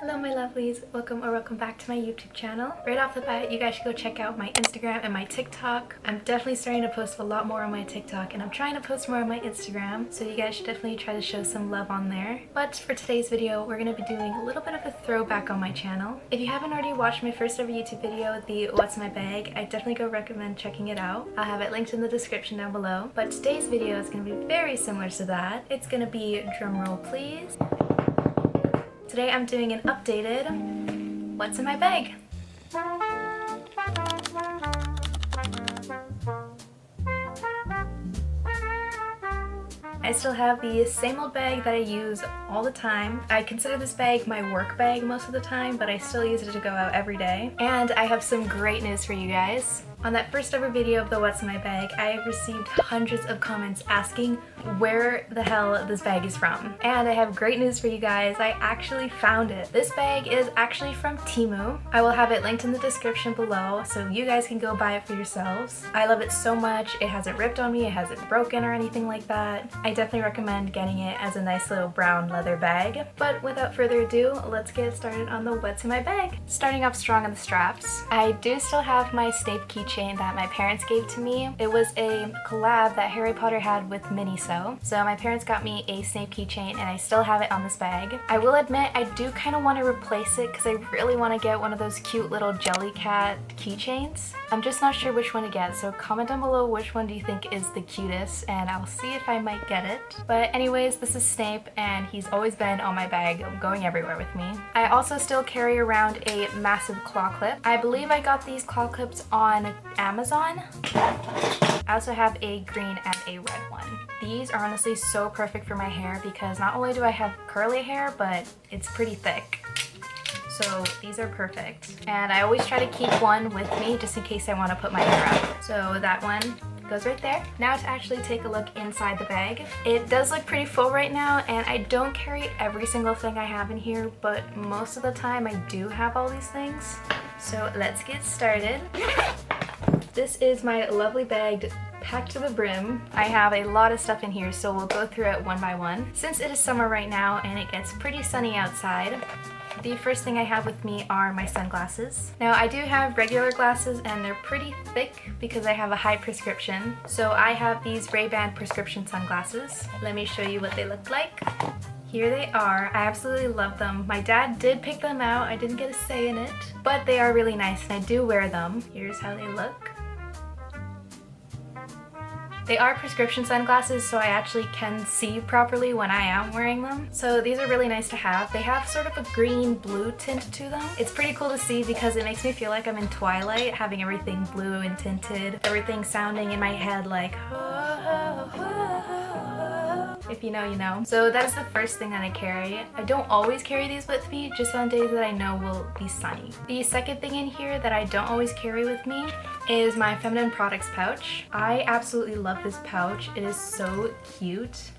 Hello my lovelies, welcome back to my YouTube channel. Right off the bat, you guys should go check out my Instagram and my TikTok. I'm definitely starting to post a lot more on my TikTok and I'm trying to post more on my Instagram, so you guys should definitely try to show some love on there. But for today's video, we're going to be doing a little bit of a throwback on my channel. If you haven't already watched my first ever YouTube video, the What's in My Bag, I definitely go recommend checking it out. I'll have it linked in the description down below. But today's video is going to be very similar to that. It's going to be, drumroll please, today I'm doing an updated What's in My Bag. I still have the same old bag that I use all the time. I consider this bag my work bag most of the time, but I still use it to go out every day. And I have some great news for you guys. On that first ever video of the What's in My Bag, I have received hundreds of comments asking where the hell this bag is from. And I have great news for you guys. I actually found it. This bag is actually from Temu. I will have it linked in the description below so you guys can go buy it for yourselves. I love it so much. It hasn't ripped on me, it hasn't broken or anything like that. I definitely recommend getting it as a nice little brown leather bag. But without further ado, let's get started on the What's in My Bag. Starting off strong on the straps, I do still have my Snape keychain that my parents gave to me. It was a collab that Harry Potter had with Miniso. So my parents got me a Snape keychain and I still have it on this bag. I will admit I do kind of want to replace it because I really want to get one of those cute little Jellycat keychains. I'm just not sure which one to get, so comment down below which one do you think is the cutest and I'll see if I might get it. But anyways, this is Snape and he's always been on my bag, going everywhere with me. I also still carry around a massive claw clip. I believe I got these claw clips on Amazon. I also have a green and a red one. These are honestly so perfect for my hair because not only do I have curly hair, but it's pretty thick. So these are perfect. And I always try to keep one with me just in case I want to put my hair up. So that one goes right there. Now to actually take a look inside the bag. It does look pretty full right now and I don't carry every single thing I have in here, but most of the time I do have all these things. So let's get started. This is my lovely bag packed to the brim. I have a lot of stuff in here, so we'll go through it one by one. Since it is summer right now and it gets pretty sunny outside, the first thing I have with me are my sunglasses. Now I do have regular glasses and they're pretty thick because I have a high prescription. So I have these Ray-Ban prescription sunglasses. Let me show you what they look like. Here they are. I absolutely love them. My dad did pick them out. I didn't get a say in it, but they are really nice and I do wear them. Here's how they look. They are prescription sunglasses, so I actually can see properly when I am wearing them. So these are really nice to have. They have sort of a green-blue tint to them. It's pretty cool to see because it makes me feel like I'm in Twilight, having everything blue and tinted, everything sounding in my head like, if you know, you know. So that is the first thing that I carry. I don't always carry these with me, just on days that I know will be sunny. The second thing in here that I don't always carry with me is my feminine products pouch. I absolutely love this pouch. It is so cute.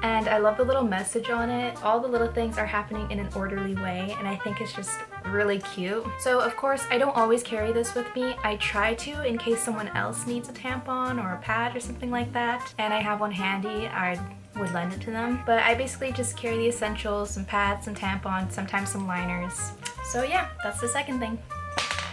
And I love the little message on it. All the little things are happening in an orderly way and I think it's just really cute. So of course I don't always carry this with me. I try to in case someone else needs a tampon or a pad or something like that and I have one handy, I would lend it to them. But I basically just carry the essentials, some pads, some tampons, sometimes some liners. So yeah, that's the second thing.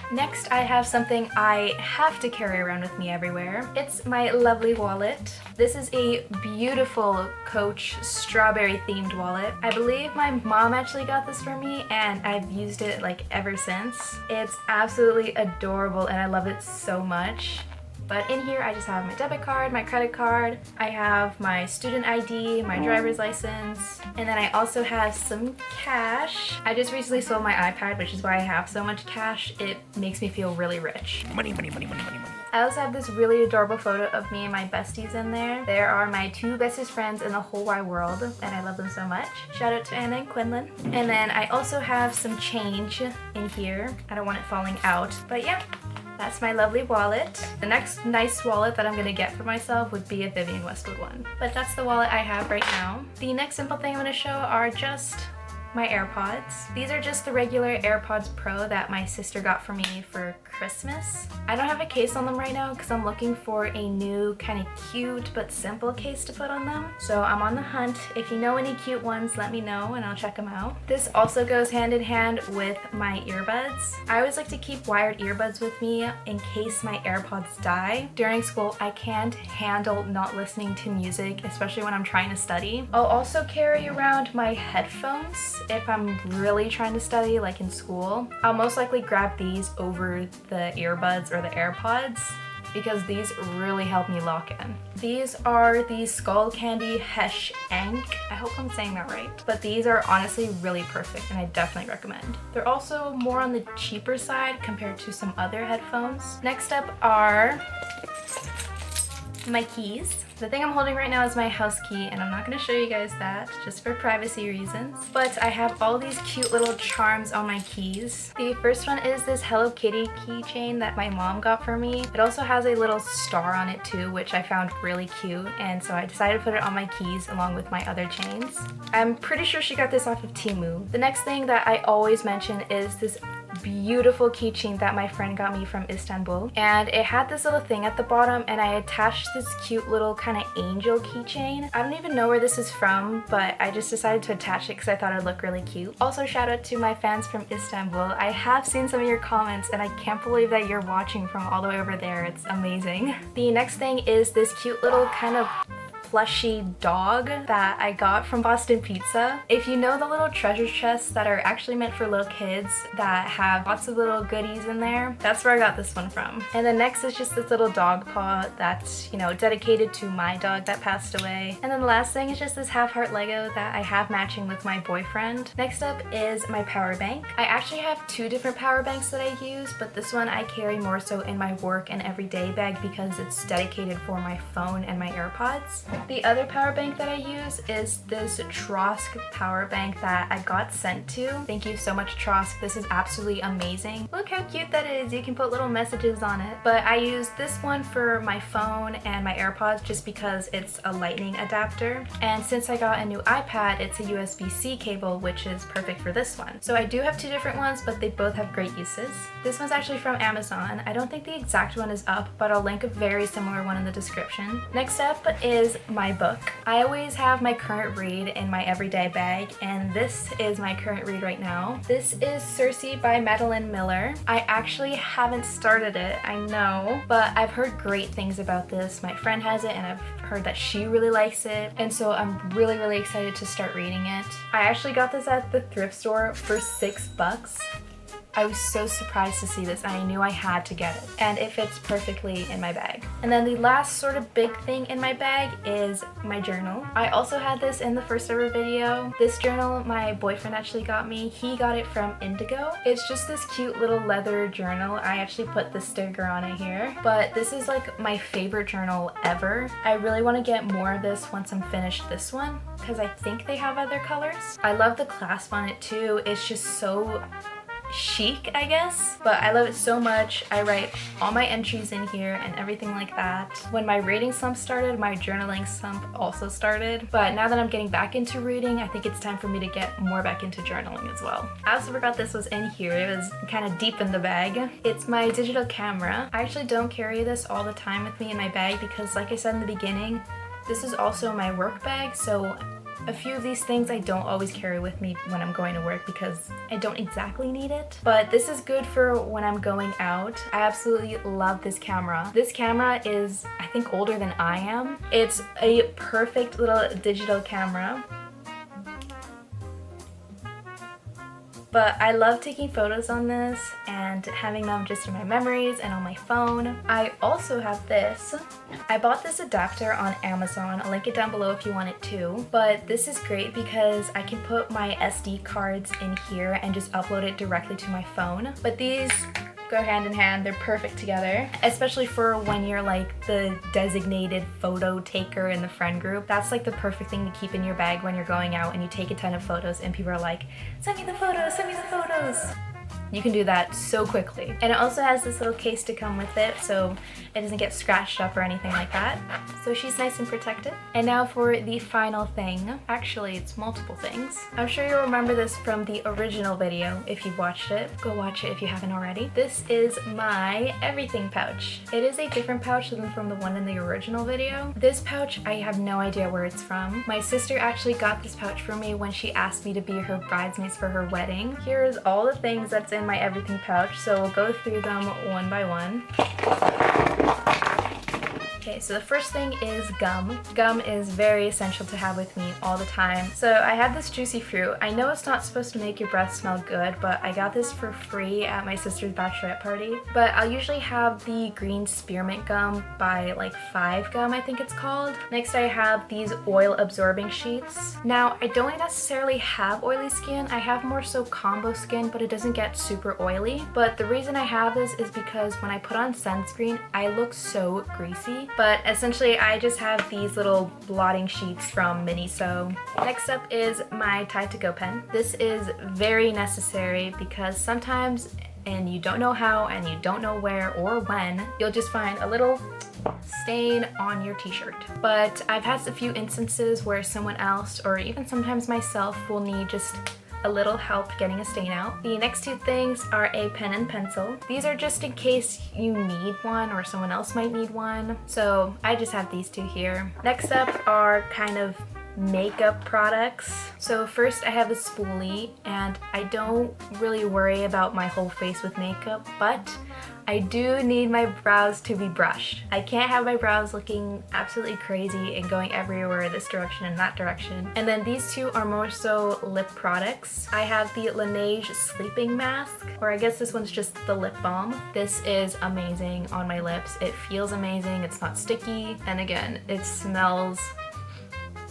Next, I have something I have to carry around with me everywhere. It's my lovely wallet. This is a beautiful Coach strawberry themed wallet. I believe my mom actually got this for me and I've used it like ever since. It's absolutely adorable and I love it so much. But in here I just have my debit card, my credit card, I have my student ID, my driver's license, and then I also have some cash. I just recently sold my iPad, which is why I have so much cash. It makes me feel really rich. Money, money, money, money, money, money. I also have this really adorable photo of me and my besties in there. There are my two bestest friends in the whole wide world and I love them so much. Shout out to Anna and Quinlan. And then I also have some change in here. I don't want it falling out, but yeah. That's my lovely wallet. The next nice wallet that I'm gonna get for myself would be a Vivienne Westwood one. But that's the wallet I have right now. The next simple thing I'm gonna show are just my AirPods. These are just the regular AirPods Pro that my sister got for me for Christmas. I don't have a case on them right now because I'm looking for a new kind of cute but simple case to put on them. So I'm on the hunt. If you know any cute ones, let me know and I'll check them out. This also goes hand in hand with my earbuds. I always like to keep wired earbuds with me in case my AirPods die. During school, I can't handle not listening to music, especially when I'm trying to study. I'll also carry around my headphones if I'm really trying to study, like in school. I'll most likely grab these over the earbuds or the AirPods because these really help me lock in. These are the Skull Candy Hesh Ank. I hope I'm saying that right. But these are honestly really perfect and I definitely recommend. They're also more on the cheaper side compared to some other headphones. Next up are my keys. The thing I'm holding right now is my house key and I'm not going to show you guys that just for privacy reasons. But I have all these cute little charms on my keys. The first one is this Hello Kitty keychain that my mom got for me. It also has a little star on it too, which I found really cute, and so I decided to put it on my keys along with my other chains. I'm pretty sure she got this off of Temu. The next thing that I always mention is this beautiful keychain that my friend got me from Istanbul, and it had this little thing at the bottom and I attached this cute little kind of angel keychain. I don't even know where this is from, but I just decided to attach it because I thought it'd look really cute. Also, shout out to my fans from Istanbul. I have seen some of your comments and I can't believe that you're watching from all the way over there. It's amazing. The next thing is this cute little kind of plushy dog that I got from Boston Pizza. If you know the little treasure chests that are actually meant for little kids that have lots of little goodies in there, that's where I got this one from. And then next is just this little dog paw that's, you know, dedicated to my dog that passed away. And then the last thing is just this half heart Lego that I have matching with my boyfriend. Next up is my power bank. I actually have two different power banks that I use, but this one I carry more so in my work and everyday bag because it's dedicated for my phone and my AirPods. The other power bank that I use is this Trozk power bank that I got sent to. Thank you so much, Trozk. This is absolutely amazing. Look how cute that is. You can put little messages on it. But I use this one for my phone and my AirPods just because it's a lightning adapter. And since I got a new iPad, it's a USB-C cable, which is perfect for this one. So I do have two different ones, but they both have great uses. This one's actually from Amazon. I don't think the exact one is up, but I'll link a very similar one in the description. Next up is my book. I always have my current read in my everyday bag, and this is my current read right now. This is Circe by Madeline Miller. I actually haven't started it, I know, but I've heard great things about this. My friend has it and I've heard that she really likes it, and so I'm really excited to start reading it. I actually got this at the thrift store for $6. I was so surprised to see this. I knew I had to get it, and it fits perfectly in my bag. And then the last sort of big thing in my bag is my journal. I also had this in the first ever video. This journal my boyfriend actually got me. He got it from Indigo. It's just this cute little leather journal. I actually put the sticker on it here, but this is like my favorite journal ever. I really want to get more of this once I'm finished this one because I think they have other colors. I love the clasp on it too. It's just so chic, I guess, but I love it so much. I write all my entries in here and everything like that. When my reading slump started, my journaling slump also started, but now that I'm getting back into reading, I think it's time for me to get more back into journaling as well. I also forgot this was in here. It was kind of deep in the bag. It's my digital camera. I actually don't carry this all the time with me in my bag because, like I said in the beginning, this is also my work bag, so a few of these things I don't always carry with me when I'm going to work because I don't exactly need it. But this is good for when I'm going out. I absolutely love this camera. This camera is, I think, older than I am. It's a perfect little digital camera. But I love taking photos on this and having them just in my memories and on my phone. I also have this. I bought this adapter on Amazon. I'll link it down below if you want it too. But this is great because I can put my SD cards in here and just upload it directly to my phone. But these go hand in hand. They're perfect together, especially for when you're like the designated photo taker in the friend group. That's like the perfect thing to keep in your bag when you're going out and you take a ton of photos and people are like, send me the photos, send me the photos. You can do that so quickly. And it also has this little case to come with it, so it doesn't get scratched up or anything like that. So she's nice and protected. And now for the final thing. Actually, it's multiple things. I'm sure you'll remember this from the original video if you've watched it. Go watch it if you haven't already. This is my everything pouch. It is a different pouch than from the one in the original video. This pouch, I have no idea where it's from. My sister actually got this pouch for me when she asked me to be her bridesmaids for her wedding. Here's all the things that's in my everything pouch, so we'll go through them one by one. Okay, so the first thing is gum. Gum is very essential to have with me all the time. So I have this juicy fruit. I know it's not supposed to make your breath smell good, but I got this for free at my sister's bachelorette party. But I'll usually have the green spearmint gum by like 5 gum, I think it's called. Next I have these oil absorbing sheets. Now I don't necessarily have oily skin. I have more so combo skin, but it doesn't get super oily. But the reason I have this is because when I put on sunscreen, I look so greasy. But essentially I just have these little blotting sheets from Miniso. Next up is my Tide to Go pen. This is very necessary because sometimes, and you don't know how and you don't know where or when, you'll just find a little stain on your t-shirt. But I've had a few instances where someone else or even sometimes myself will need just a little help getting a stain out. The next 2 things are a pen and pencil. These are just in case you need one or someone else might need one. So I just have these 2 here. Next up are kind of makeup products. So first I have a spoolie, and I don't really worry about my whole face with makeup, but I do need my brows to be brushed. I can't have my brows looking absolutely crazy and going everywhere this direction and that direction. And then these 2 are more so lip products. I have the Laneige sleeping mask, or I guess this one's just the lip balm. This is amazing on my lips. It feels amazing, it's not sticky, and again, it smells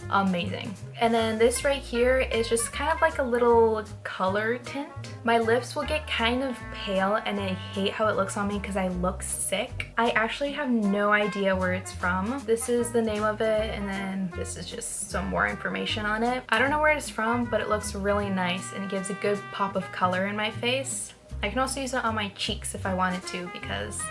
amazing. And then this right here is just kind of like a little color tint. My lips will get kind of pale and I hate how it looks on me because I look sick. I actually have no idea where it's from. This is the name of it, and then this is just some more information on it. I don't know where it's from, but it looks really nice and it gives a good pop of color in my face. I can also use it on my cheeks if I wanted to because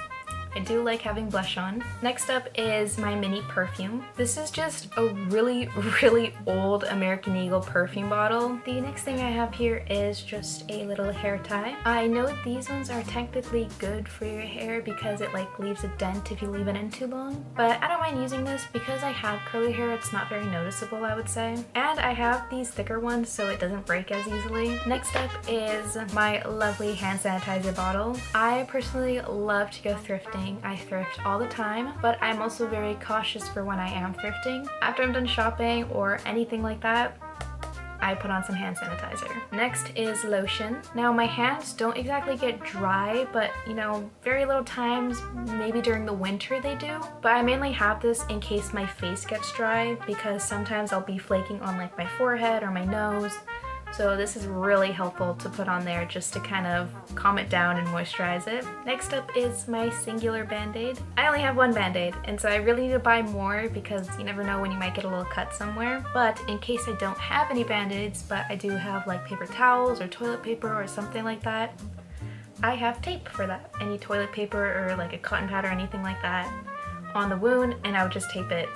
I do like having blush on. Next up is my mini perfume. This is just a really, really old American Eagle perfume bottle. The next thing I have here is just a little hair tie. I know these ones are technically good for your hair because it like leaves a dent if you leave it in too long, but I don't mind using this because I have curly hair. It's not very noticeable, I would say. And I have these thicker ones so it doesn't break as easily. Next up is my lovely hand sanitizer bottle. I personally love to go thrifting. I thrift all the time, but I'm also very cautious for when I am thrifting. After I'm done shopping or anything like that, I put on some hand sanitizer. Next is lotion. Now my hands don't exactly get dry, but you know, very little times, maybe during the winter they do. But I mainly have this in case my face gets dry because sometimes I'll be flaking on like my forehead or my nose. So this is really helpful to put on there just to kind of calm it down and moisturize it. Next up is my singular band-aid. I only have 1 band-aid, and so I really need to buy more because you never know when you might get a little cut somewhere. But in case I don't have any band-aids, but I do have like paper towels or toilet paper or something like that, I have tape for that. Any toilet paper or like a cotton pad or anything like that on the wound, and I would just tape it.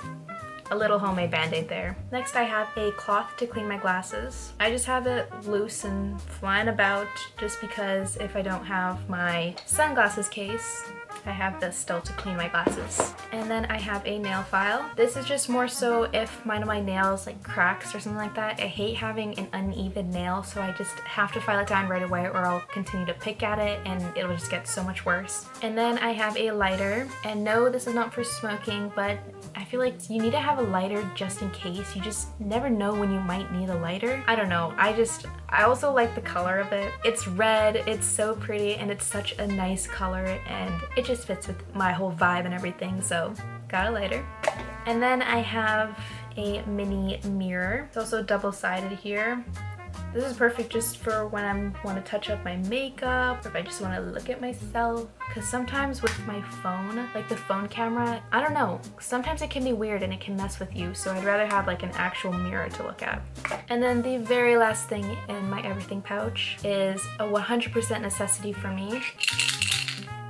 A little homemade band-aid there. Next I have a cloth to clean my glasses. I just have it loose and flying about just because if I don't have my sunglasses case, I have this still to clean my glasses. And then I have a nail file. This is just more so if one of my nails like cracks or something like that. I hate having an uneven nail, so I just have to file it down right away or I'll continue to pick at it and it'll just get so much worse. And then I have a lighter. And no, this is not for smoking, but I feel like you need to have a lighter just in case. You just never know when you might need a lighter. I don't know. I also like the color of it. It's red, it's so pretty, and it's such a nice color, and it just fits with my whole vibe and everything, so got a lighter. And then I have a mini mirror. It's also double-sided here. This is perfect just for when I want to touch up my makeup, or if I just want to look at myself. Because sometimes with my phone, like the phone camera, I don't know, sometimes it can be weird and it can mess with you, so I'd rather have like an actual mirror to look at. And then the very last thing in my everything pouch is a 100% necessity for me.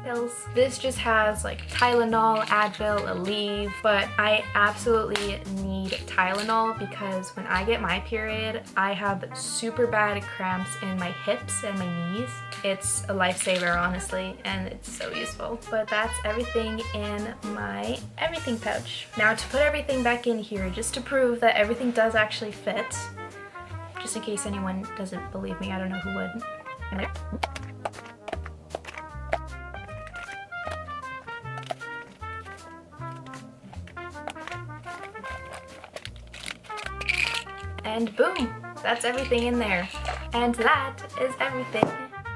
pills. This just has like Tylenol, Advil, Aleve, but I absolutely need Tylenol because when I get my period, I have super bad cramps in my hips and my knees. It's a lifesaver, honestly, and it's so useful. But that's everything in my everything pouch. Now to put everything back in here, just to prove that everything does actually fit, just in case anyone doesn't believe me, I don't know who would. And boom, that's everything in there. And that is everything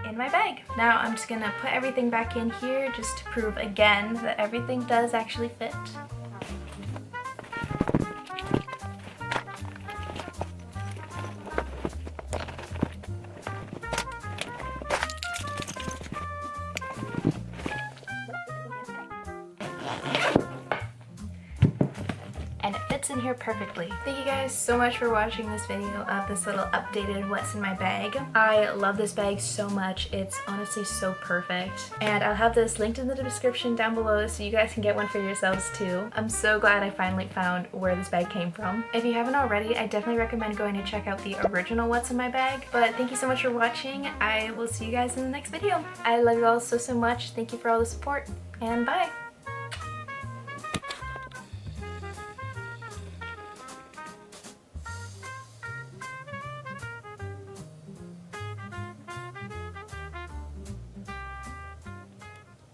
in my bag. Now I'm just gonna put everything back in here just to prove again that everything does actually fit. And it fits in here perfectly. Thank you guys so much for watching this video of this little updated what's in my bag. I love this bag so much. It's honestly so perfect. And I'll have this linked in the description down below so you guys can get one for yourselves too. I'm so glad I finally found where this bag came from. If you haven't already, I definitely recommend going to check out the original what's in my bag. But thank you so much for watching. I will see you guys in the next video. I love you all so much. Thank you for all the support, and bye!